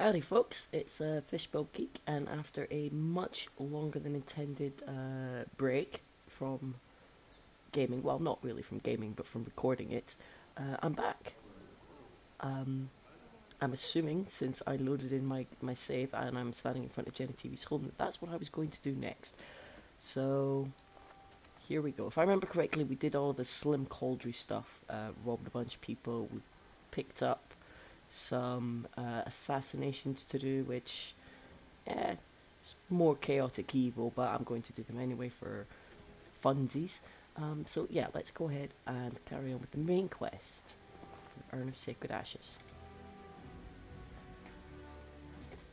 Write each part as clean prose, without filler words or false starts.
Howdy folks, it's fishbulbgeek, and after a much longer than intended break from gaming, well not really from gaming but from recording it, I'm back. I'm assuming, since I loaded in my save and I'm standing in front of genitivi's home, that that's what I was going to do next. So, here we go. If I remember correctly, we did all the Slim Cauldry stuff, robbed a bunch of people, we picked up some assassinations to do, which, it's more chaotic evil, but I'm going to do them anyway for funsies. So yeah, let's go ahead and carry on with the main quest for the Urn of Sacred Ashes.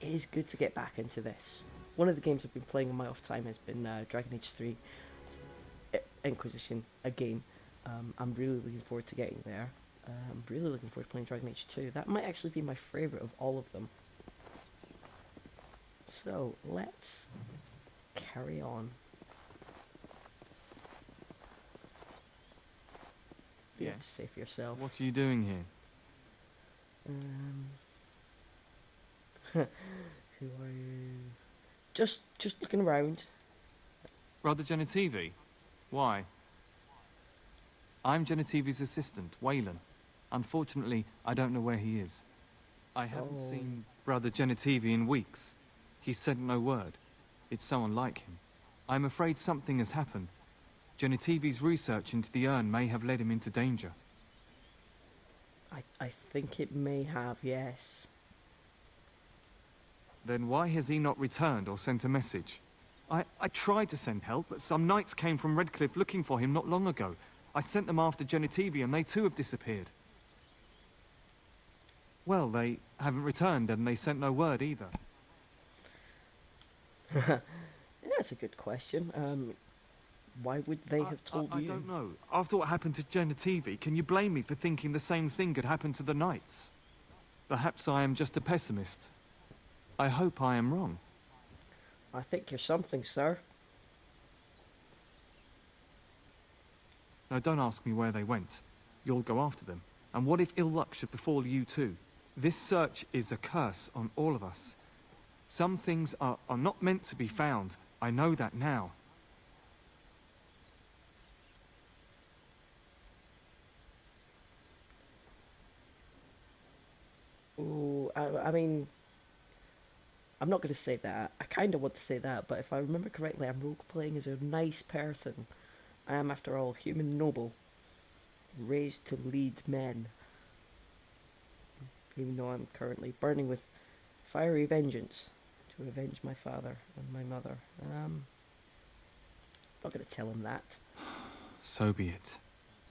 It is good to get back into this. One of the games I've been playing in my off time has been Dragon Age 3 Inquisition again. I'm really looking forward to getting there. I'm really looking forward to playing Dragon Age 2. That might actually be my favourite of all of them. So, let's carry on. You have to say for yourself. What are you doing here? Who are you? Just looking around. Brother Genitivi? Why? I'm Genitivi's assistant, Waylon. Unfortunately, I don't know where he is. I haven't seen Brother Genitivi in weeks. He said no word. It's so unlike him. I'm afraid something has happened. Genitivi's research into the urn may have led him into danger. I think it may have, yes. Then why has he not returned or sent a message? I tried to send help, but some knights came from Redcliffe looking for him not long ago. I sent them after Genitivi and they too have disappeared. Well, they haven't returned and they sent no word either. That's a good question. Why would they have told you? I don't know. After what happened to Genitivi, can you blame me for thinking the same thing could happen to the knights? Perhaps I am just a pessimist. I hope I am wrong. I think you're something, sir. Now don't ask me where they went. You'll go after them. And what if ill luck should befall you too? This search is a curse on all of us. Some things are not meant to be found. I know that now. Oh, I mean, I'm not going to say that. I kind of want to say that, but if I remember correctly, I'm role-playing as a nice person. I am, after all, human noble, raised to lead men. Even though I'm currently burning with fiery vengeance to avenge my father and my mother. Not going to tell him that. So be it.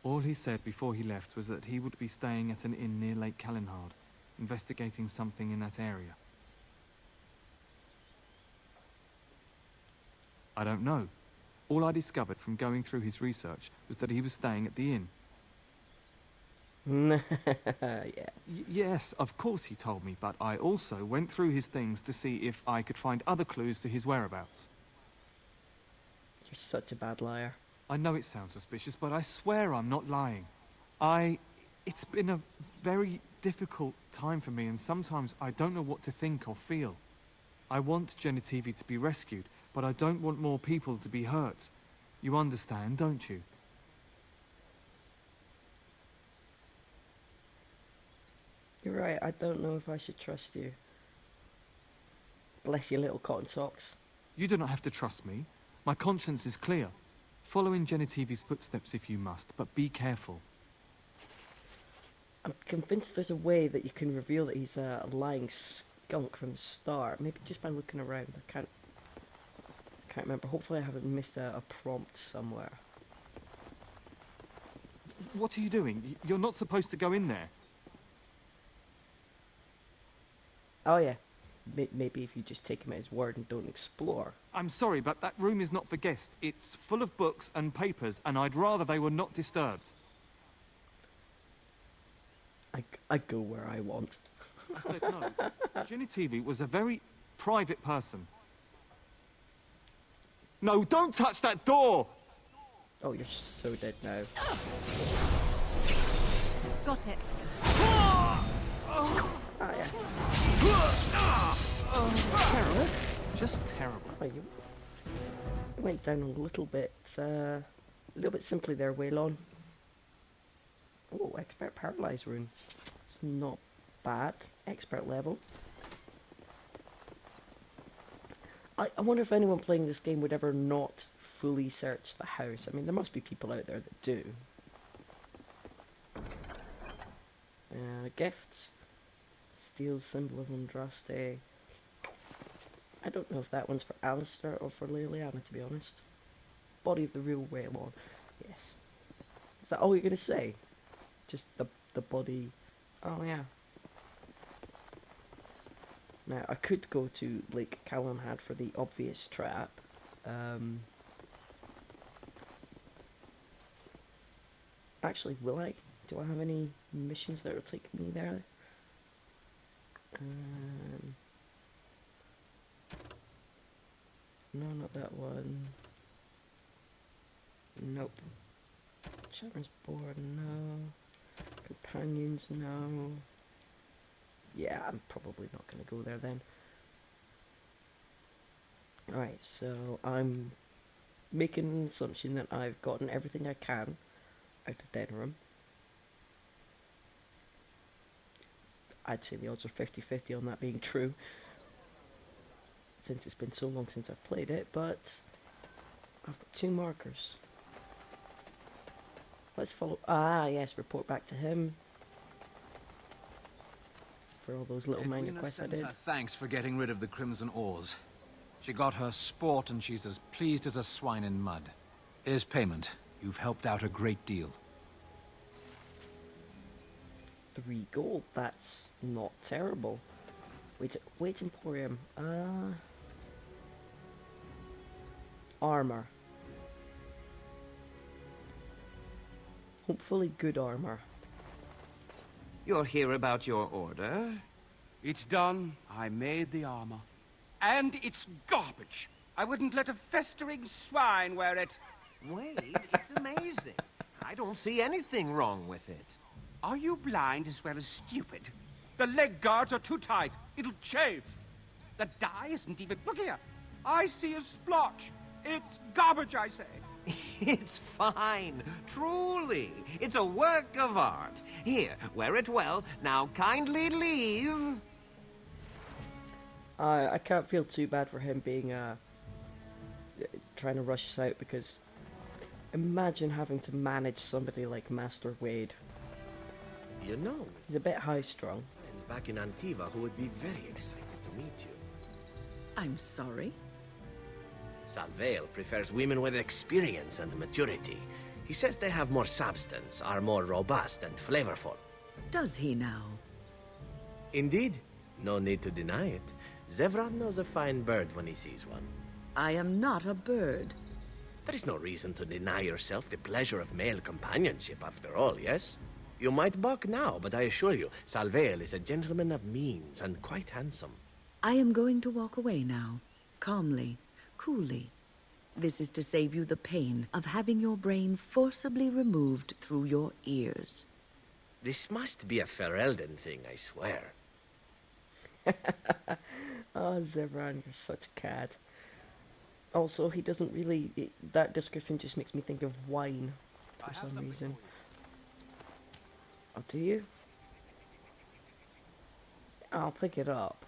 All he said before he left was that he would be staying at an inn near Lake Calenhard, investigating something in that area. I don't know. All I discovered from going through his research was that he was staying at the inn. Yeah. Yes, of course he told me, but I also went through his things to see if I could find other clues to his whereabouts. You're such a bad liar. I know it sounds suspicious, but I swear I'm not lying. It's been a very difficult time for me, and sometimes I don't know what to think or feel. I want Genitivi to be rescued, but I don't want more people to be hurt. You understand, don't you? You're right, I don't know if I should trust you. Bless your little cotton socks. You do not have to trust me. My conscience is clear. Follow in Genitivi's footsteps if you must, but be careful. I'm convinced there's a way that you can reveal that he's a lying skunk from the start. Maybe just by looking around. I can't remember. Hopefully I haven't missed a prompt somewhere. What are you doing? You're not supposed to go in there. Oh yeah. Maybe if you just take him at his word and don't explore. I'm sorry, but that room is not for guests. It's full of books and papers, and I'd rather they were not disturbed. I go where I want. I said no. Genitivi was a very private person. No, don't touch that door! Oh, you're so dead now. Got it. Ah, yeah. Terrible. Just terrible. Oh, you went down a little bit simply there, Waylon. Oh, expert paralyze rune. It's not bad. Expert level. I wonder if anyone playing this game would ever not fully search the house. I mean, there must be people out there that do. Gifts. Steel symbol of Andraste. I don't know if that one's for Alistair or for Liliana, to be honest. Body of the real Waylon. Yes. Is that all you're going to say? Just the body. Oh, yeah. Now, I could go to Lake Callumhad for the obvious trap. Actually, will I? Do I have any missions that will take me there? No, not that one. Nope. Sharon's board, no. Companions, no. Yeah, I'm probably not going to go there then. Alright, so I'm making an assumption that I've gotten everything I can out of Denham. I'd say the odds are 50-50 on that being true, since it's been so long since I've played it, but I've got 2 markers. Let's follow. Ah, yes, report back to him for all those little minor quests I did. Thanks for getting rid of the Crimson Oars. She got her sport and she's as pleased as a swine in mud. Here's payment. You've helped out a great deal. 3 gold, that's not terrible. Wait Emporium. Armor. Hopefully good armor. You're here about your order? It's done. I made the armor. And it's garbage. I wouldn't let a festering swine wear it. Wait, it's amazing. I don't see anything wrong with it. Are you blind as well as stupid? The leg guards are too tight. It'll chafe. The dye isn't even... Look here. I see a splotch. It's garbage, I say. It's fine. Truly. It's a work of art. Here, wear it well. Now kindly leave. I can't feel too bad for him being trying to rush us out, because imagine having to manage somebody like Master Wade. You know, He's a bit high-strung. and back in Antiva who would be very excited to meet you. I'm sorry? Salvail prefers women with experience and maturity. He says they have more substance, are more robust and flavorful. Does he now? Indeed. No need to deny it. Zevran knows a fine bird when he sees one. I am not a bird. There is no reason to deny yourself the pleasure of male companionship after all, yes? You might balk now, but I assure you, Salvail is a gentleman of means and quite handsome. I am going to walk away now, calmly, coolly. This is to save you the pain of having your brain forcibly removed through your ears. This must be a Ferelden thing, I swear. Oh, Zevran, you're such a cad. Also, he doesn't really... that description just makes me think of wine for some reason. Oh, do you? I'll pick it up.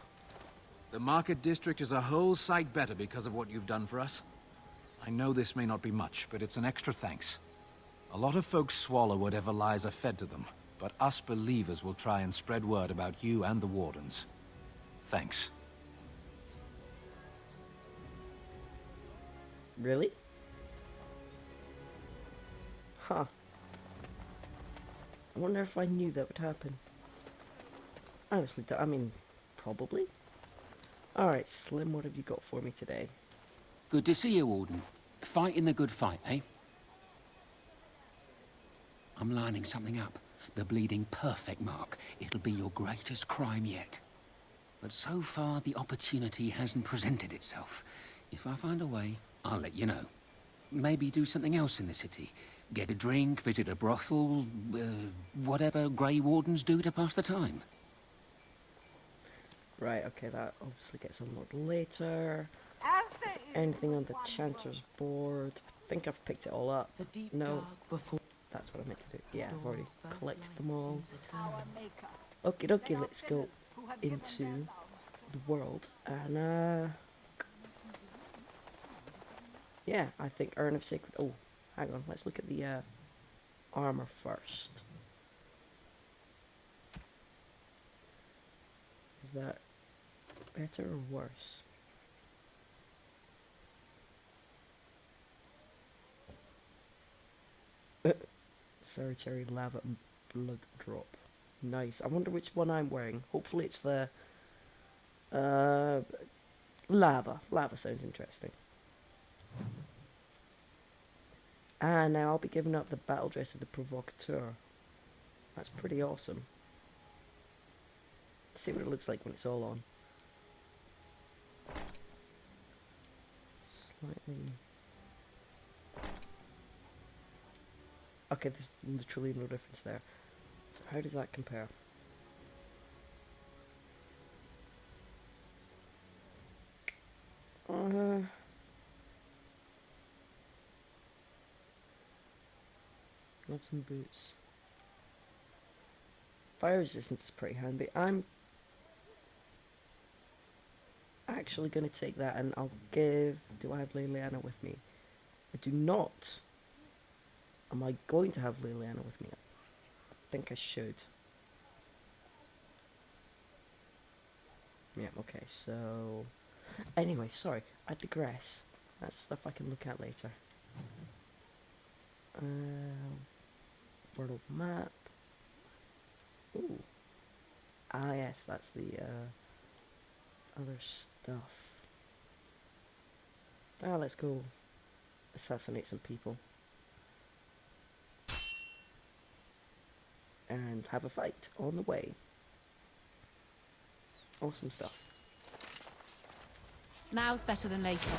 The market district is a whole sight better because of what you've done for us. I know this may not be much, but it's an extra thanks. A lot of folks swallow whatever lies are fed to them, but us believers will try and spread word about you and the Wardens. Thanks. Really? Huh. I wonder if I knew that would happen. Honestly, I mean, probably. Alright, Slim, what have you got for me today? Good to see you, Warden. Fighting the good fight, eh? I'm lining something up. The bleeding perfect mark. It'll be your greatest crime yet. But so far, the opportunity hasn't presented itself. If I find a way, I'll let you know. Maybe do something else in the city. Get a drink, visit a brothel, whatever Grey Wardens do to pass the time. Right, okay, that obviously gets unlocked later. As Is there there anything is on the one Chanter's board? I think I've picked it all up. The deep No. dark before That's what I meant to do. Yeah, I've already dawn's first collected light them all. seems our eternal. maker. Okie They dokie, are let's go sinners who have given into their love. the world. And, yeah, I think Urn of Sacred... Oh, hang on, let's look at the, armor first. Is that better or worse? Solitary lava and blood drop. Nice. I wonder which one I'm wearing. Hopefully it's the lava. Lava sounds interesting. And now I'll be giving up the battle dress of the provocateur. That's pretty awesome. Let's see what it looks like when it's all on. Slightly. Okay, there's literally no difference there. So how does that compare? Gloves and boots. Fire resistance is pretty handy. I'm actually going to take that and I'll give... Do I have Liliana with me? I do not. Am I going to have Liliana with me? I think I should. Yeah, okay, so... Anyway, sorry, I digress. That's stuff I can look at later. World map. Ooh. Ah, yes, that's the other stuff. Ah, let's go assassinate some people. And have a fight on the way. Awesome stuff. Now's better than later.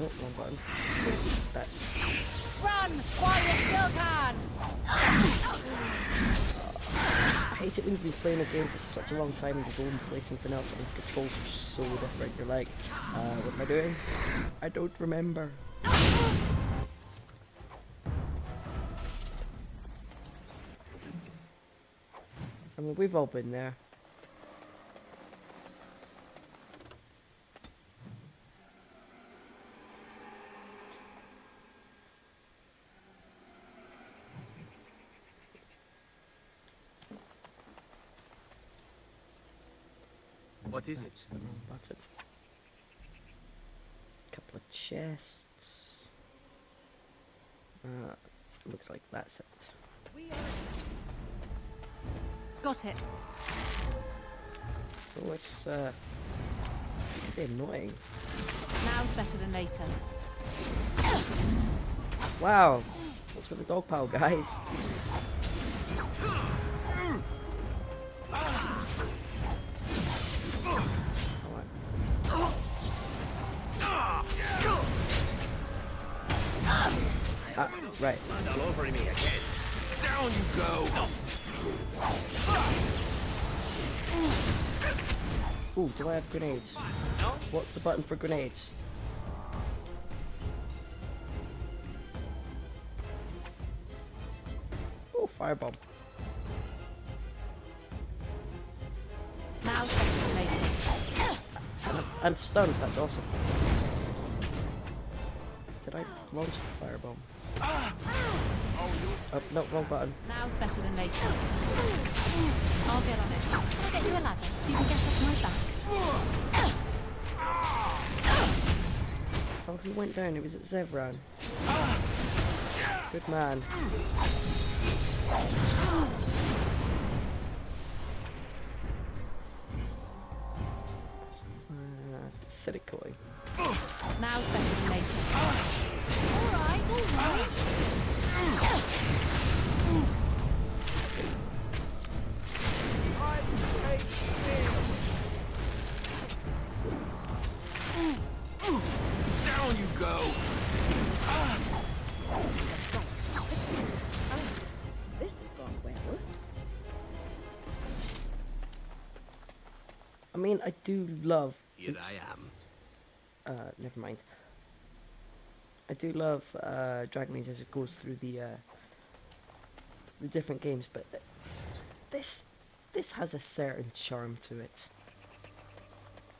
Oh, wrong button. That's... Run while you still can! I hate it when you've been playing a game for such a long time and you go and play something else and the controls are so different. You're like, what am I doing? I don't remember. I mean, we've all been there. What is it? That's the wrong button. Couple of chests. Looks like that's it. Got it. Oh, it's gonna be annoying. Now's better than later. Wow, what's with the dog pile, guys? Right. Land all over me again. Down you go. Ooh, do I have grenades? What's the button for grenades? Oh, firebomb. Now's better than later. I'm stunned, that's awesome. Did I launch the firebomb? Oh, no, wrong button. Now's better than later. I'll get on it. Can I get you a ladder so you can get off my back? Oh, he went down, it was at Zevran. Good man. Acidic coin. Now's better than later. Alright, alright. Down you go. This has gone well. mean, I do love... Here oops. I am. Never mind. I do love Dragon Age as it goes through the different games, but this has a certain charm to it.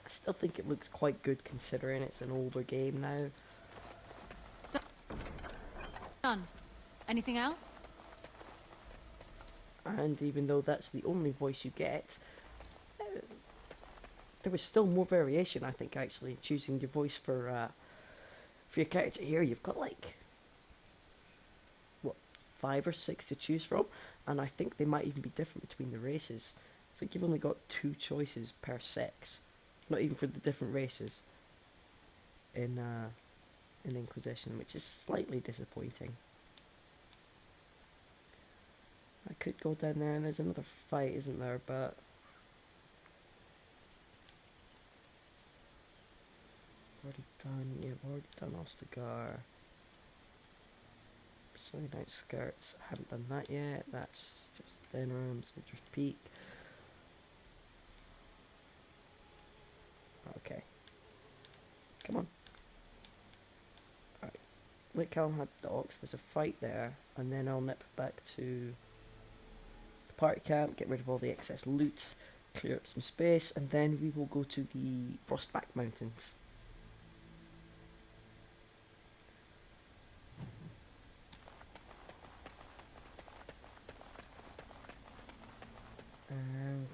I still think it looks quite good considering it's an older game now. Done. Anything else? And even though that's the only voice you get, there was still more variation, I think, actually, in choosing your voice for your character. Here you've got like, what, 5 or 6 to choose from, and I think they might even be different between the races. I think you've only got 2 choices per sex, not even for the different races in Inquisition, which is slightly disappointing. I could go down there and there's another fight, isn't there, but already done, yeah, I've already done Ostagar. Sunny Night Skirts, I haven't done that yet, that's just Denham, Soldier's Peak. Okay. Come on. Alright. Lake Callum Docks, there's a fight there, and then I'll nip back to the party camp, get rid of all the excess loot, clear up some space, and then we will go to the Frostback Mountains. And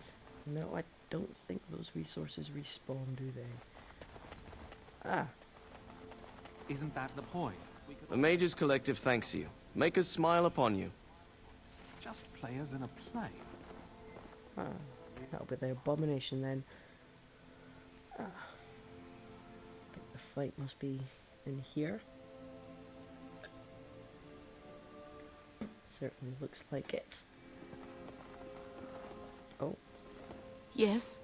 no, I don't think those resources respawn, do they? Ah. Isn't that the point? The Mages Collective thanks you. Make us smile upon you. Just players in a play. Ah, that'll be the abomination then. Ah. I think the fight must be in here. Certainly looks like it. Oh. Yes?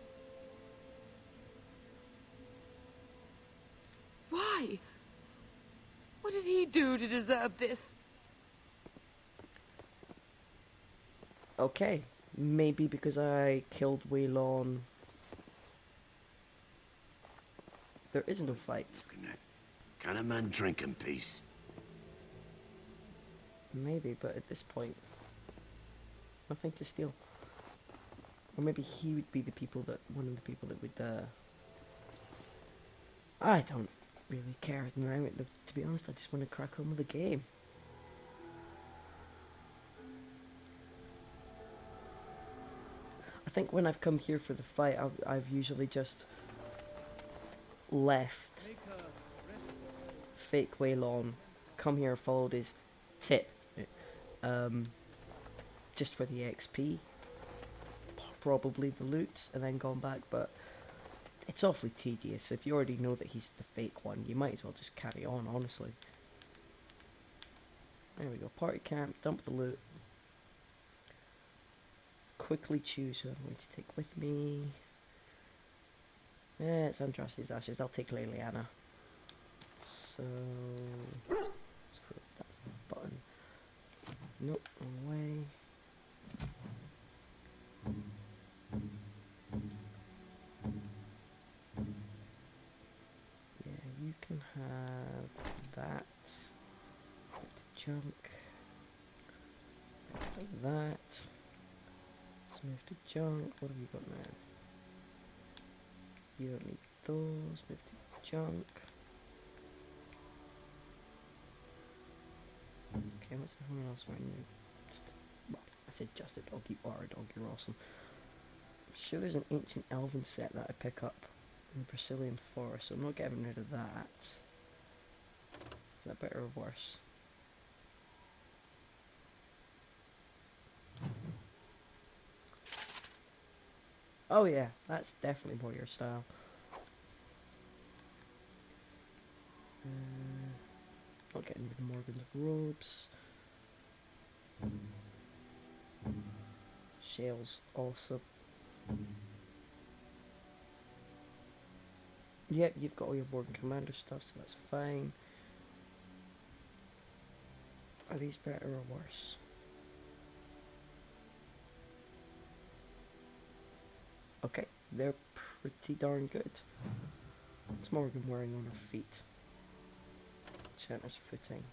Why? What did he do to deserve this? Okay. Maybe because I killed Waylon. There is no fight. Can a man drink in peace? Maybe, but at this point, nothing to steal. Or maybe he would be one of the people that would, I don't really care now, to be honest, I just want to crack on with the game. I think when I've come here for the fight, I've usually just left fake Waylon, come here, followed his tip, just for the XP. Probably the loot, and then gone back, but it's awfully tedious. If you already know that he's the fake one, you might as well just carry on, honestly. There we go, party camp, dump the loot. Quickly choose who I'm going to take with me. Yeah, it's Andraste's Ashes, I'll take Liliana. So that's the button. Nope, wrong way. You can have that. Put to junk. Like that. So move to junk. What have you got now? You don't need those. Move to junk. Okay, what's everyone else wearing? Well, I said just a dog. You are a dog. You're awesome. I'm sure there's an ancient elven set that I pick up in the Brazilian forest, so I'm not getting rid of that. Is that better or worse? Oh yeah, that's definitely more your style. Not getting rid of Morgan's robes. Shale's awesome. Yep, you've got all your Morgan Commander stuff, so that's fine. Are these better or worse? Okay, they're pretty darn good. What's Morgan wearing on her feet? Enchanter's footing.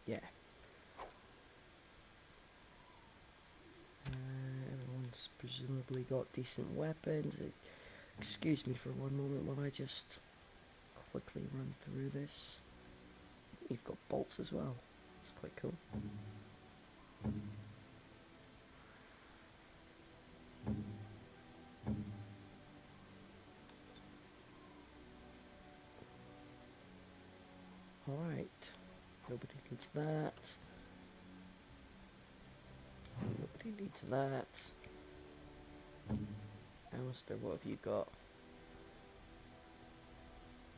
Yeah. Everyone's presumably got decent weapons. Excuse me for one moment while I just quickly run through this. You've got bolts as well. It's quite cool. Alright. Nobody needs that. Nobody needs that. Alistair, what have you got?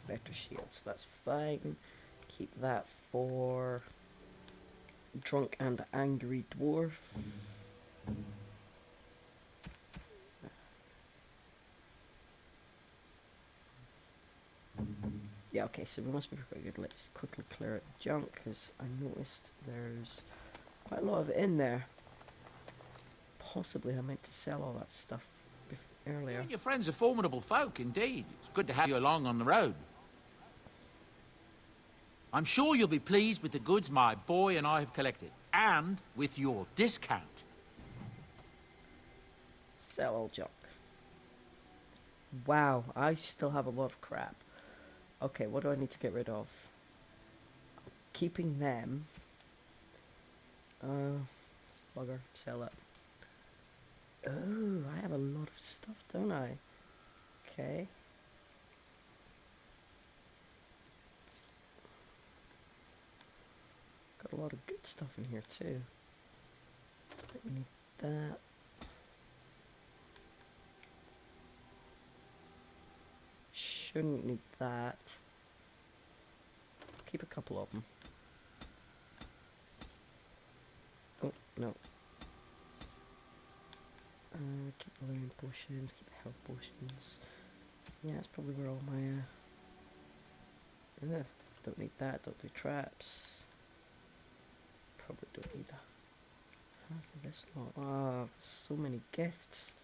Better shields, that's fine. Keep that for drunk and angry dwarf. Yeah, okay, so we must be pretty good. Let's quickly clear out the junk, because I noticed there's quite a lot of it in there. Possibly I meant to sell all that stuff earlier. You and your friends are formidable folk, indeed. It's good to have you along on the road. I'm sure you'll be pleased with the goods my boy and I have collected, and with your discount. Sell all junk. Wow, I still have a lot of crap. Okay, what do I need to get rid of? Keeping them. Bugger, sell it. Oh, I have a lot of stuff, don't I? Okay. Got a lot of good stuff in here too. I think we need that. Shouldn't need that. Keep a couple of them. Oh, no. Keep the learning potions, keep the health potions. Yeah, that's probably where all my, don't need that, don't do traps. Probably don't need half of this lot. Ah, so many gifts.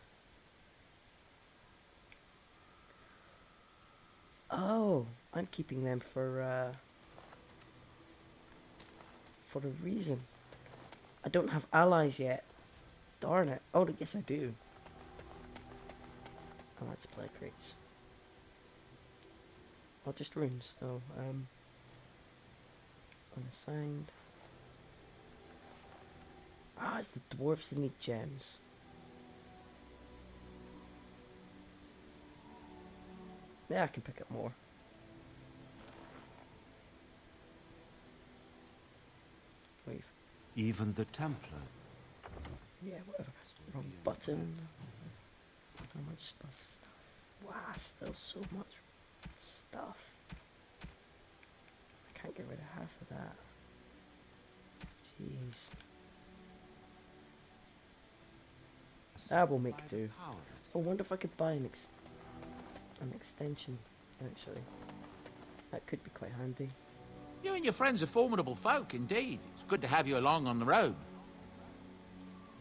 Oh, I'm keeping them for a reason. I don't have allies yet. Darn it. Oh, yes I do. Oh, that's supply crates. Oh, just runes. Oh, unassigned. Ah, it's the dwarves that need gems. Yeah, I can pick up more. Leave. Even the Templar. Yeah, whatever. Wrong button. How much stuff? Wow, still so much stuff. I can't get rid of half of that. Jeez. That will make do. I wonder if I could buy an extension, actually. That could be quite handy. You and your friends are formidable folk, indeed. It's good to have you along on the road.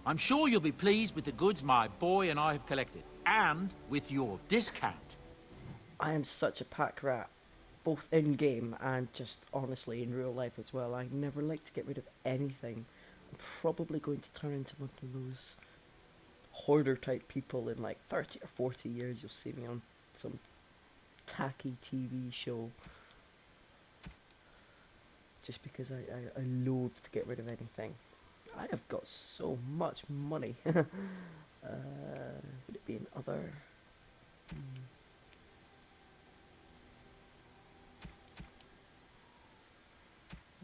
I'm sure you'll be pleased with the goods my boy and I have collected, and with your discount. I am such a pack rat, both in-game and just honestly in real life as well. I never like to get rid of anything. I'm probably going to turn into one of those hoarder type people in like 30 or 40 years. You'll see me on some tacky TV show. Just because I loathe to get rid of anything. I have got so much money. Would it be in other?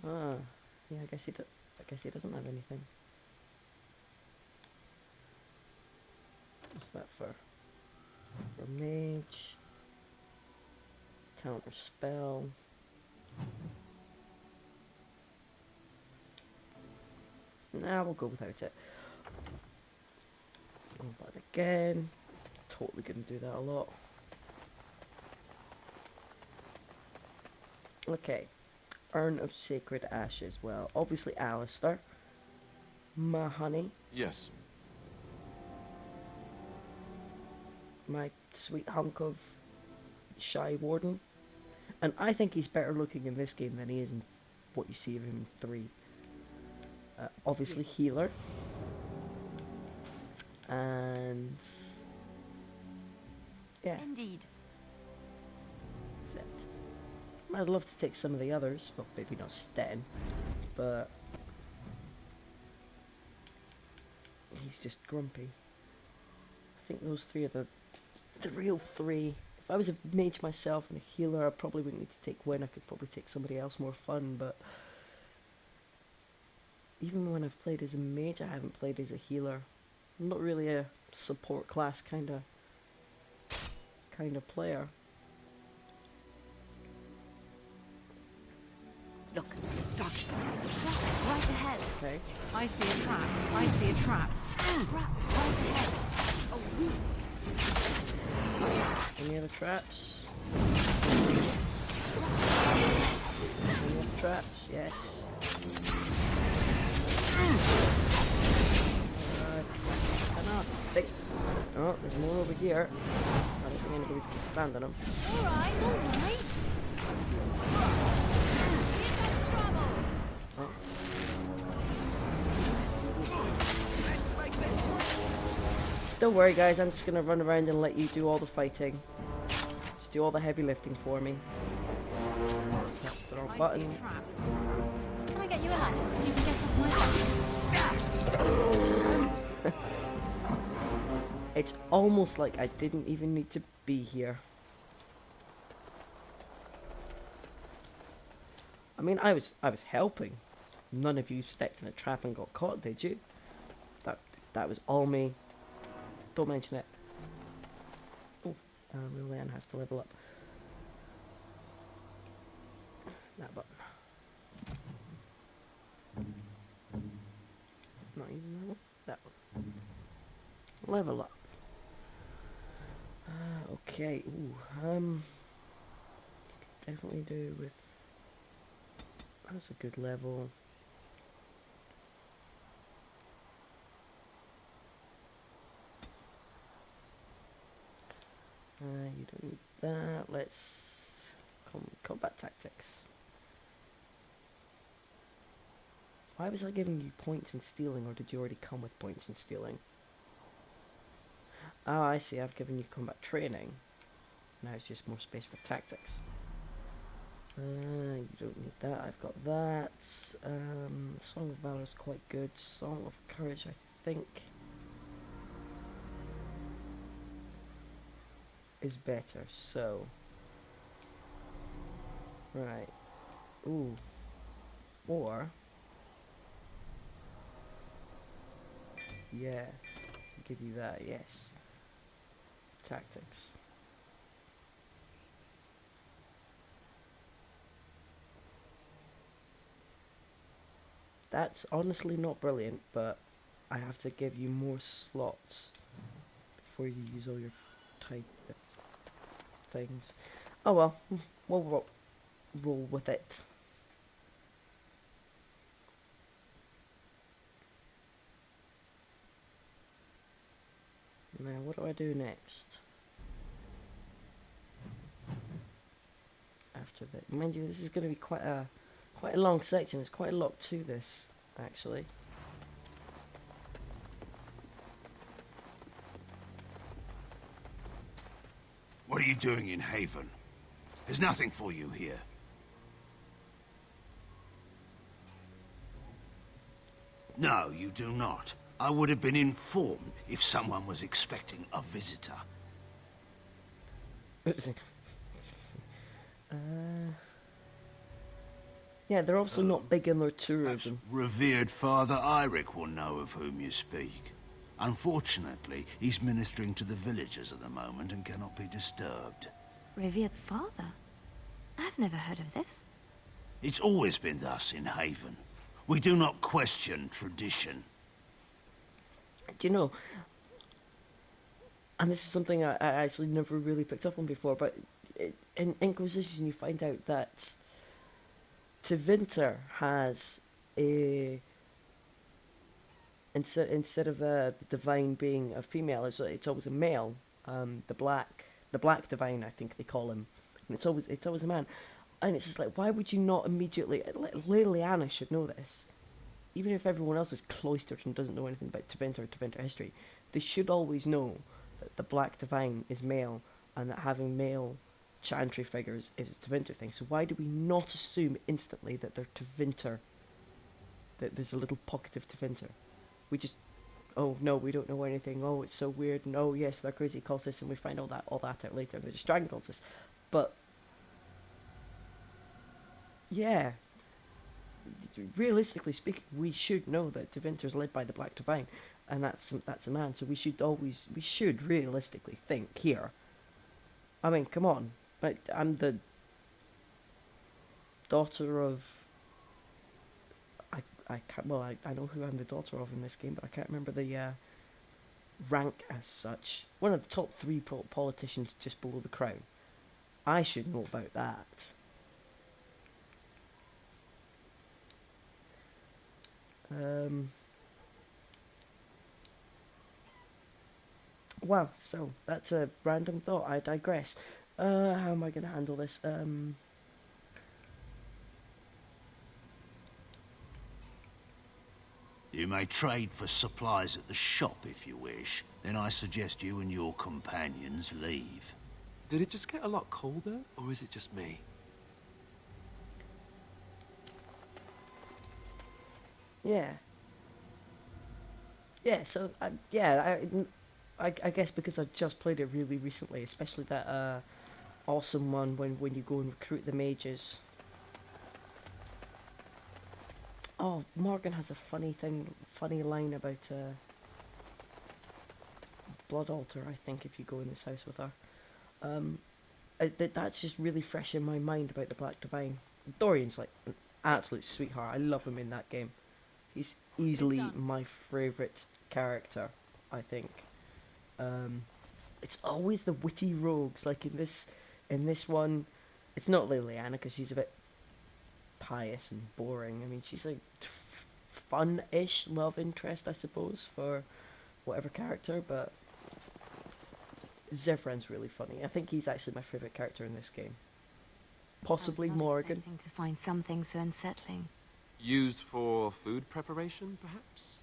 Ah, yeah. I guess he doesn't have anything. What's that for? For mage. Counter spell. Nah, we'll go without it. But again, totally gonna do that a lot. Okay. Urn of Sacred Ashes. Well, obviously Alistair. My honey. Yes. my sweet hunk of shy warden. And I think he's better looking in this game than he is in what you see of him in 3. Obviously healer. And yeah. Indeed. Except I'd love to take some of the others. Well, maybe not Sten, but he's just grumpy. I think those 3 are the real 3. If I was a mage myself and a healer, I probably wouldn't need to take Wynn. I could probably take somebody else more fun, but even when I've played as a mage, I haven't played as a healer. I'm not really a support class kind of player. Look, right ahead. Okay. I see a trap. I see a trap. Trap right ahead. Oh, Any other traps? Any other traps? Yes. I don't think. Oh, there's more over here. I don't think anybody's gonna stand on them. Alright, alright. Oh. Don't worry, guys. I'm just gonna run around and let you do all the fighting. Just do all the heavy lifting for me. That's the wrong button. Can I get you a ladder so you can get off my back? It's almost like I didn't even need to be here. I mean, I was helping. None of you stepped in a trap and got caught, did you? That was all me. Don't mention it. Oh, Lilian has to level up. That button. Not even that one. That one. Level up. Okay. Ooh. Definitely do with. That's a good level. You don't need that. Let's combat tactics. Why was I giving you points in stealing, or did you already come with points in stealing? Oh, I see. I've given you combat training. Now it's just more space for tactics. You don't need that. I've got that. Song of Valor is quite good. Song of Courage, I think, is better. So, right. Ooh. Or, yeah, I'll give you that. Yes. Tactics. That's honestly not brilliant, but I have to give you more slots before you use all your type things. Oh well, we'll roll with it. Now, what do I do next? After that, mind you, this is going to be quite a long section. There's quite a lot to this, actually. What are you doing in Haven? There's nothing for you here. No, you do not. I would have been informed if someone was expecting a visitor. Yeah, they're also not big in their tourism. Revered Father Eirik will know of whom you speak. Unfortunately, he's ministering to the villagers at the moment and cannot be disturbed. Revered father? I've never heard of this. It's always been thus in Haven. We do not question tradition. Do you know, and this is something I actually never really picked up on before, but in Inquisition you find out that Tevinter has a... Instead of the divine being a female, it's always a male. the black divine, I think they call him, and it's always a man, and it's just like, why would you not immediately? Liliana should know this, even if everyone else is cloistered and doesn't know anything about Tevinter history. They should always know that the black divine is male, and that having male chantry figures is a Tevinter thing. So why do we not assume instantly that they're Tevinter? That there's a little pocket of Tevinter? We just, oh no, we don't know anything. Oh, it's so weird. And oh yes, they're crazy cultists, and we find all that out later. They're just dragon cultists. But yeah, realistically speaking, we should know that Tevinter's led by the Black Divine, and that's a man. So we should realistically think here. I mean, come on. But I'm the daughter of. I know who I'm the daughter of in this game, but I can't remember the rank as such. One of the top 3 politicians just below the crown. I should know about that. Wow, so that's a random thought. I digress. How am I going to handle this? You may trade for supplies at the shop if you wish. Then I suggest you and your companions leave. Did it just get a lot colder, or is it just me? Yeah. Yeah, so, I guess because I just played it really recently, especially that awesome one when you go and recruit the mages. Oh, Morgan has a funny line about Blood Altar, I think, if you go in this house with her. That's just really fresh in my mind about the Black Divine. Dorian's like an absolute sweetheart. I love him in that game. He's easily my favourite character, I think. It's always the witty rogues, like in this one. It's not Liliana, because she's a bit pious and boring. I mean, she's like fun-ish love interest, I suppose, for whatever character, but Zevran's really funny. I think he's actually my favourite character in this game. Possibly Morgan. To find something so unsettling. Used for food preparation, perhaps?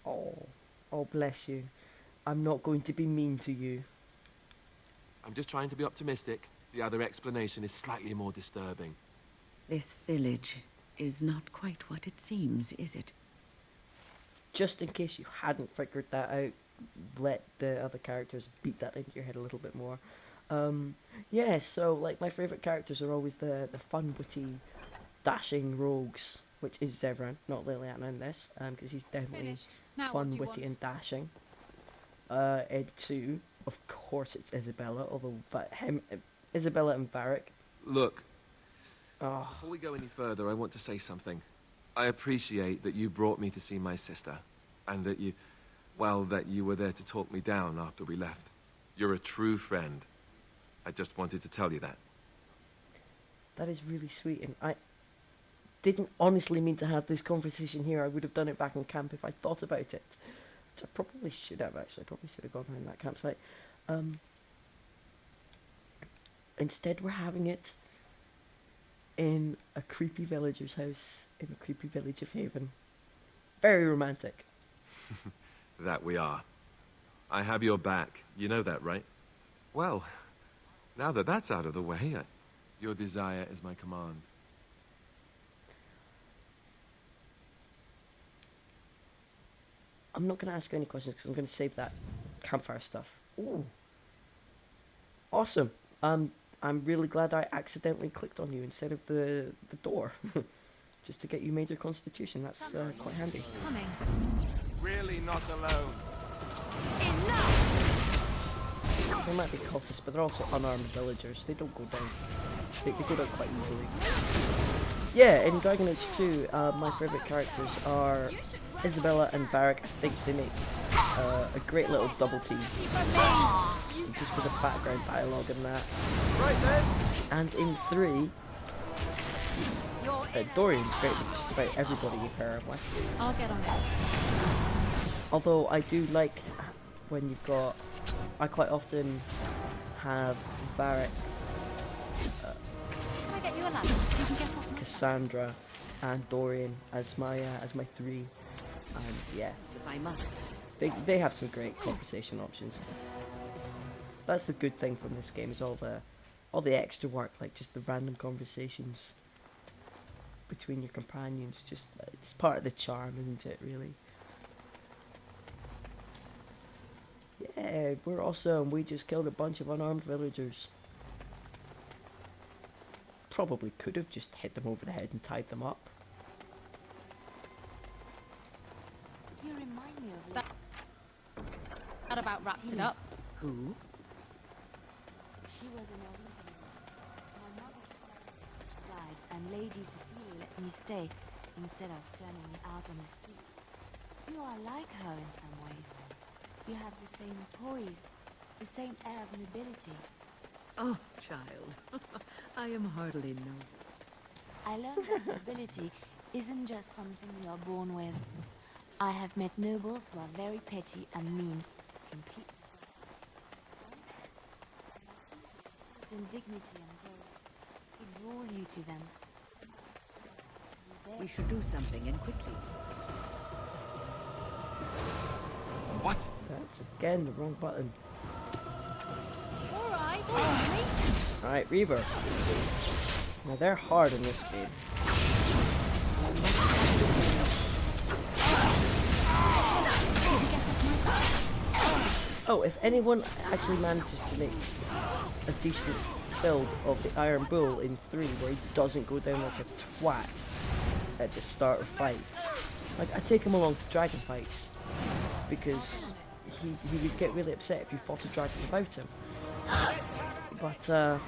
Oh, bless you. I'm not going to be mean to you. I'm just trying to be optimistic. The other explanation is slightly more disturbing. This village is not quite what it seems, is it? Just in case you hadn't figured that out, let the other characters beat that into your head a little bit more. Yeah, so like my favourite characters are always the fun, witty, dashing rogues, which is Zevran, not Liliana in this, because he's definitely fun, witty, and dashing. Ed 2, of course it's Isabella, although Isabella and Varric. Look, before we go any further, I want to say something. I appreciate that you brought me to see my sister, and that you were there to talk me down after we left. You're a true friend. I just wanted to tell you that. That is really sweet, and I didn't honestly mean to have this conversation here. I would have done it back in camp if I thought about it. Which I probably should have, actually. I probably should have gone in that campsite. Instead, we're having it in a creepy villager's house in a creepy village of Haven. Very romantic. That we are. I have your back. You know that, right? Well, now that that's out of the way, your desire is my command. I'm not going to ask you any questions because I'm going to save that campfire stuff. Ooh. Awesome. I'm really glad I accidentally clicked on you instead of the door. Just to get you major constitution. That's quite handy. Coming. Really not alone. They might be cultists, but they're also unarmed villagers. They don't go down. They go down quite easily. Yeah, in Dragon Age 2, my favourite characters are Isabella and Varric. I think they make a great little double team. Just for the background dialogue and that. Right then. And in 3, Dorian's great with just about everybody you pair him with. I'll get on it. Although I do like when you've got... I quite often have Varric, Can I get you a ladder? You can get off my back. Cassandra, and Dorian as my 3, and yeah, If I must. they have some great conversation options. That's the good thing from this game, is all the extra work, like just the random conversations between your companions. Just it's part of the charm, isn't it? Really. Yeah, we're awesome. We just killed a bunch of unarmed villagers. Probably could have just hit them over the head and tied them up. You remind me of That about wraps it up. Who? She was an Elizabeth. My mother died, and Lady Cecilia let me stay instead of turning me out on the street. You are like her in some ways. You have the same poise, the same air of nobility. Oh, child. I am hardly known. I learned that nobility isn't just something you are born with. I have met nobles who are very petty and mean, completely. In dignity and growth, it draws you to them. We should do something, and quickly. What? That's again the wrong button. Alright. Alright, Reaver. Now they're hard in this game. Oh, if anyone actually manages to make a decent build of the Iron Bull in 3 where he doesn't go down like a twat at the start of fights, like I take him along to dragon fights because he would get really upset if you fought a dragon without him. But I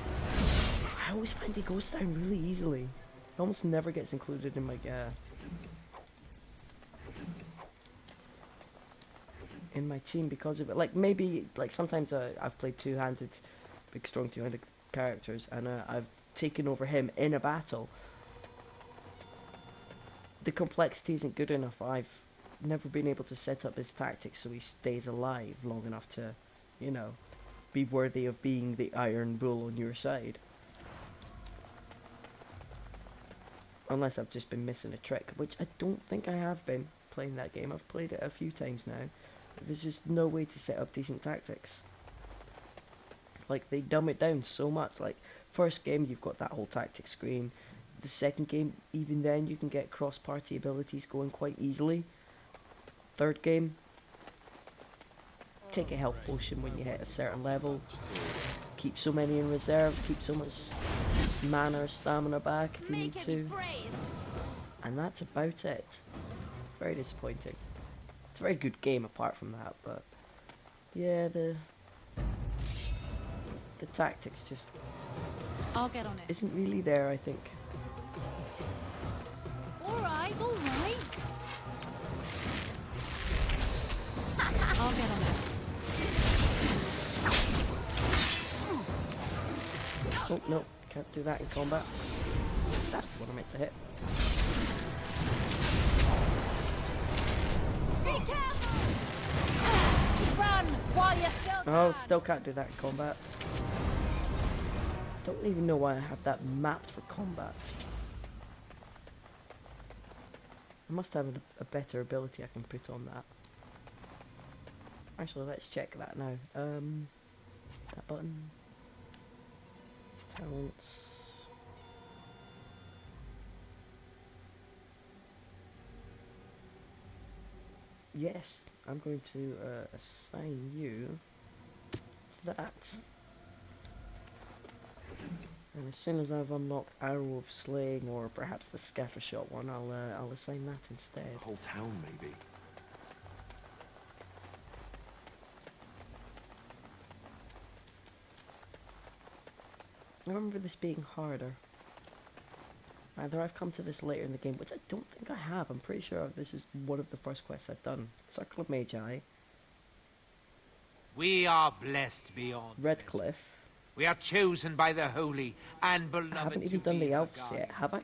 always find he goes down really easily. He almost never gets included in my team because of it. Like maybe like sometimes I've played two-handed, big strong two-handed characters, and I've taken over him in a battle. The complexity isn't good enough. I've never been able to set up his tactics so he stays alive long enough to, you know, be worthy of being the Iron Bull on your side. Unless I've just been missing a trick, which I don't think I have been playing that game. I've played it a few times now. There's just no way to set up decent tactics. It's like they dumb it down so much. Like, first game you've got that whole tactic screen. The second game, even then you can get cross-party abilities going quite easily. Third game, take a health potion when you hit a certain level. Keep so many in reserve, keep so much mana or stamina back if you need to. And that's about it. Very disappointing. It's a very good game apart from that, but yeah, the tactics just I'll get on it. isn't really there, I think. Alright. I'll get on it. Oh, no, can't do that in combat. That's what I meant to hit. Be careful! Run while you're still Oh, still can't do that in combat. Don't even know why I have that mapped for combat. I must have a better ability I can put on that. Actually, let's check that now. That button. Talents. Yes, I'm going to assign you to that. And as soon as I've unlocked Arrow of Slaying or perhaps the Scattershot one, I'll assign that instead. The whole town, maybe. I remember this being harder. Either I've come to this later in the game, which I don't think I have. I'm pretty sure this is one of the first quests I've done. Circle of Magi. We are blessed beyond Redcliffe. We are chosen by the holy and beloved. I haven't even done the elves yet, have I?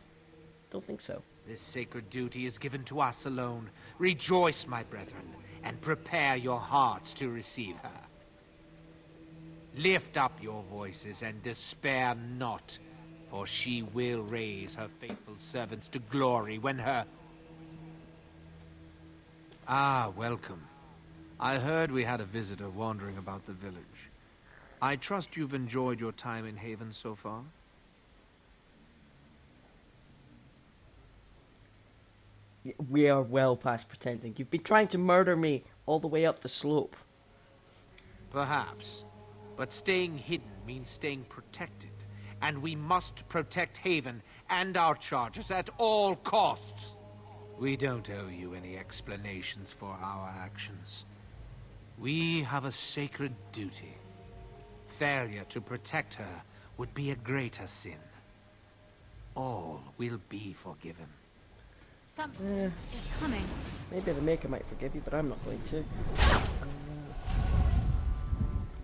Don't think so. This sacred duty is given to us alone. Rejoice, my brethren. and prepare your hearts to receive her. Lift up your voices and despair not, for she will raise her faithful servants to glory when her... Ah, welcome. I heard we had a visitor wandering about the village. I trust you've enjoyed your time in Haven so far? We are well past pretending. You've been trying to murder me all the way up the slope. Perhaps. But staying hidden means staying protected. And we must protect Haven and our charges at all costs. We don't owe you any explanations for our actions. We have a sacred duty. Failure to protect her would be a greater sin. All will be forgiven. Something is coming. Maybe the Maker might forgive you, but I'm not going to.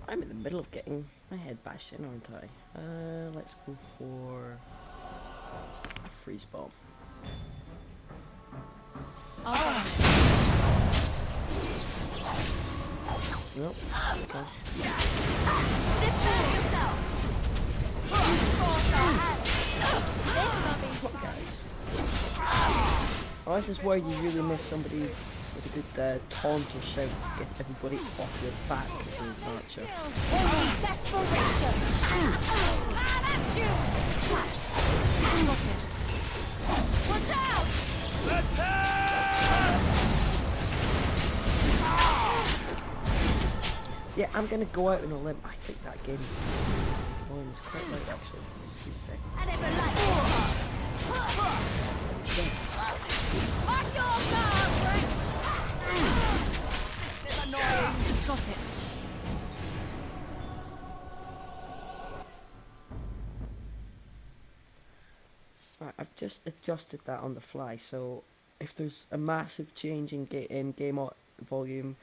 I'm in the middle of getting my head bashed in, aren't I? Let's go for a freeze bomb. Nope. Okay. Come on, guys. Oh, this is where you really miss somebody with a good taunt or shout to get everybody off your back with an archer. Watch out! Yeah, I'm gonna go out on a limb. I think that game volume is quite light actually. Just a sec. I never liked Watch your car, Frank! It's annoying. Stop it. Right, I've just adjusted that on the fly, so if there's a massive change in game volume,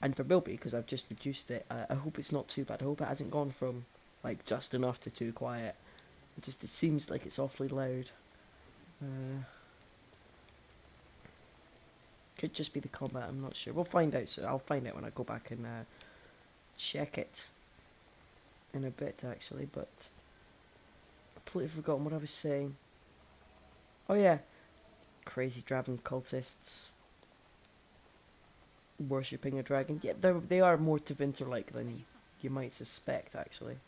and there will be because I've just reduced it, I hope it's not too bad. I hope it hasn't gone from like just enough to too quiet. It seems like it's awfully loud. Could just be the combat, I'm not sure. We'll find out, so I'll find out when I go back and check it in a bit actually, but completely forgotten what I was saying. Oh yeah, crazy dragon cultists worshipping a dragon. Yeah, they are more Tevinter-like than you might suspect actually.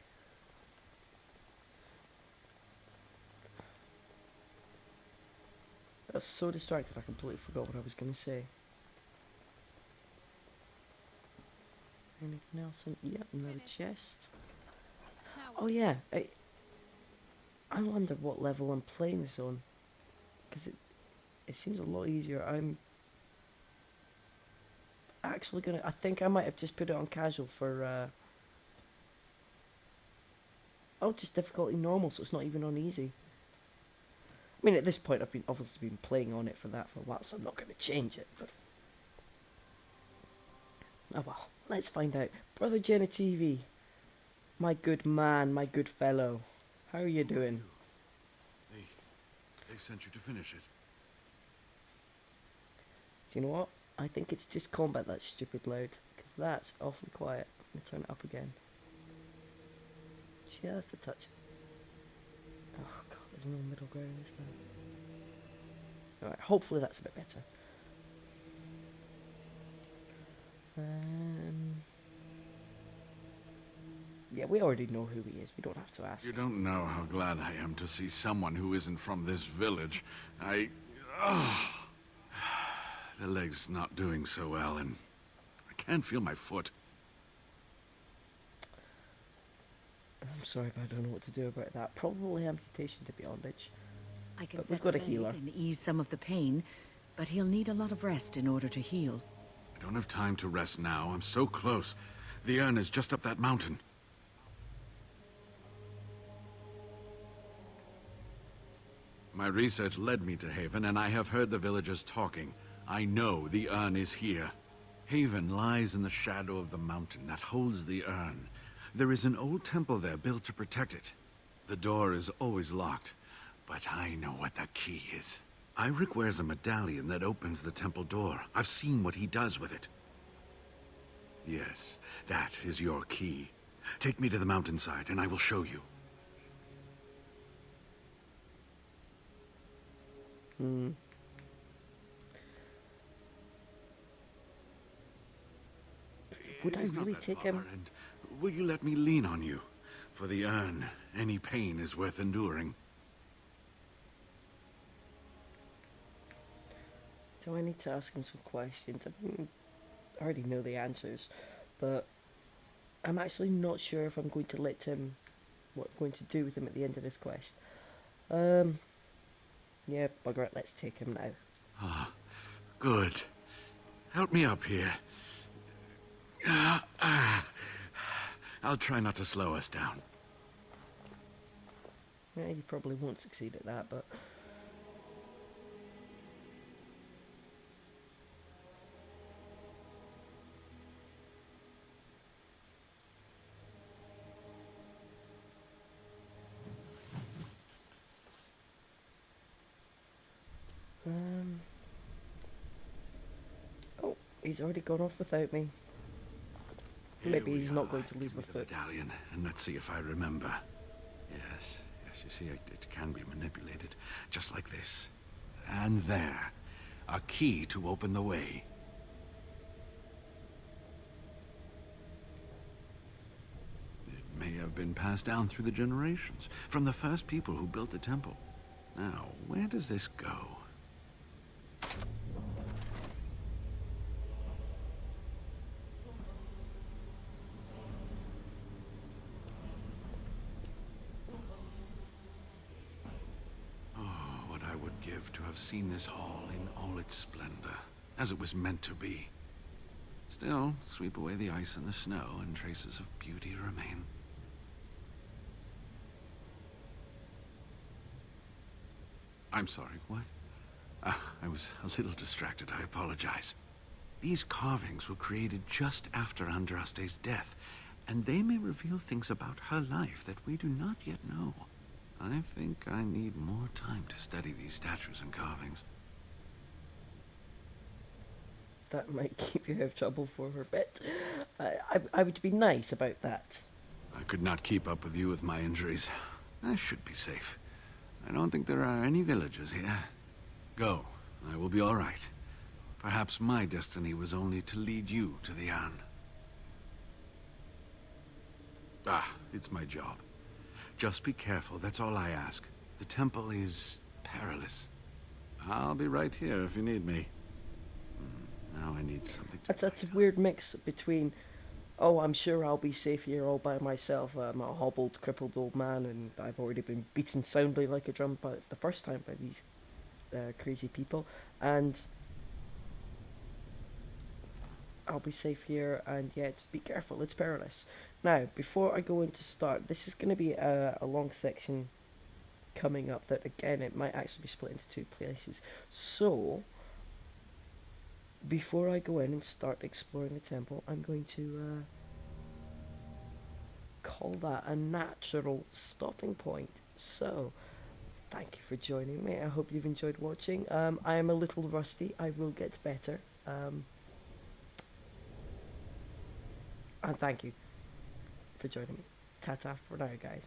I was so distracted I completely forgot what I was going to say. Anything else? Yep, another chest. Oh yeah, I wonder what level I'm playing this on, because it seems a lot easier. I'm actually gonna. I think I might have just put it on casual for. Just difficulty normal, so it's not even on easy. I mean, at this point, I've obviously been playing on it for a while, so I'm not going to change it. But oh well, let's find out. Brother Genitivi, my good man, my good fellow, how are you doing? They sent you to finish it. Do you know what? I think it's just combat that's stupid loud, because that's awfully quiet. Let me turn it up again. Just a touch. Oh god, there's no middle ground, is there? Alright, hopefully that's a bit better. Yeah, we already know who he is. We don't have to ask. You don't know how glad I am to see someone who isn't from this village. The leg's not doing so well, and I can't feel my foot. I'm sorry, but I don't know what to do about that. Probably amputation, to be honest. But we've got a healer. And ease some of the pain, but he'll need a lot of rest in order to heal. I don't have time to rest now. I'm so close. The urn is just up that mountain. My research led me to Haven, and I have heard the villagers talking. I know the urn is here. Haven lies in the shadow of the mountain that holds the urn. There is an old temple there built to protect it. The door is always locked, but I know what the key is. Ivric wears a medallion that opens the temple door. I've seen what he does with it. Yes, that is your key. Take me to the mountainside, and I will show you. Would I really take him? And will you let me lean on you? For the urn, any pain is worth enduring. Do I need to ask him some questions? I mean, I already know the answers, but I'm actually not sure if I'm going to let him, what I'm going to do with him at the end of this quest. Yeah, bugger it, let's take him now. Ah, good. Help me up here. I'll try not to slow us down. Yeah, you probably won't succeed at that, but... Oh, he's already gone off without me. Maybe he's not going to lose the foot. Medallion, and let's see if I remember. Yes, you see, it can be manipulated, just like this. And there, a key to open the way. It may have been passed down through the generations, from the first people who built the temple. Now, where does this go? Seen this hall in all its splendor, as it was meant to be. Still, sweep away the ice and the snow, and traces of beauty remain. I'm sorry, what? I was a little distracted, I apologize. These carvings were created just after Andraste's death, and they may reveal things about her life that we do not yet know. I think I need more time to study these statues and carvings. That might keep you out of trouble for a bit. I would be nice about that. I could not keep up with you with my injuries. I should be safe. I don't think there are any villagers here. Go. I will be all right. Perhaps my destiny was only to lead you to the urn. It's my job. Just be careful, that's all I ask. The temple is perilous. I'll be right here if you need me. Now I need something to... That's a weird mix between, oh, I'm sure I'll be safe here all by myself. I'm a hobbled, crippled old man, and I've already been beaten soundly like a drum the first time by these crazy people. And I'll be safe here, and yeah, just be careful, it's perilous. Now, before I go into start, this is going to be a long section coming up that, again, it might actually be split into two places. So, before I go in and start exploring the temple, I'm going to call that a natural stopping point. So, thank you for joining me. I hope you've enjoyed watching. I am a little rusty. I will get better. And thank you for joining me. Ta-ta for now, guys.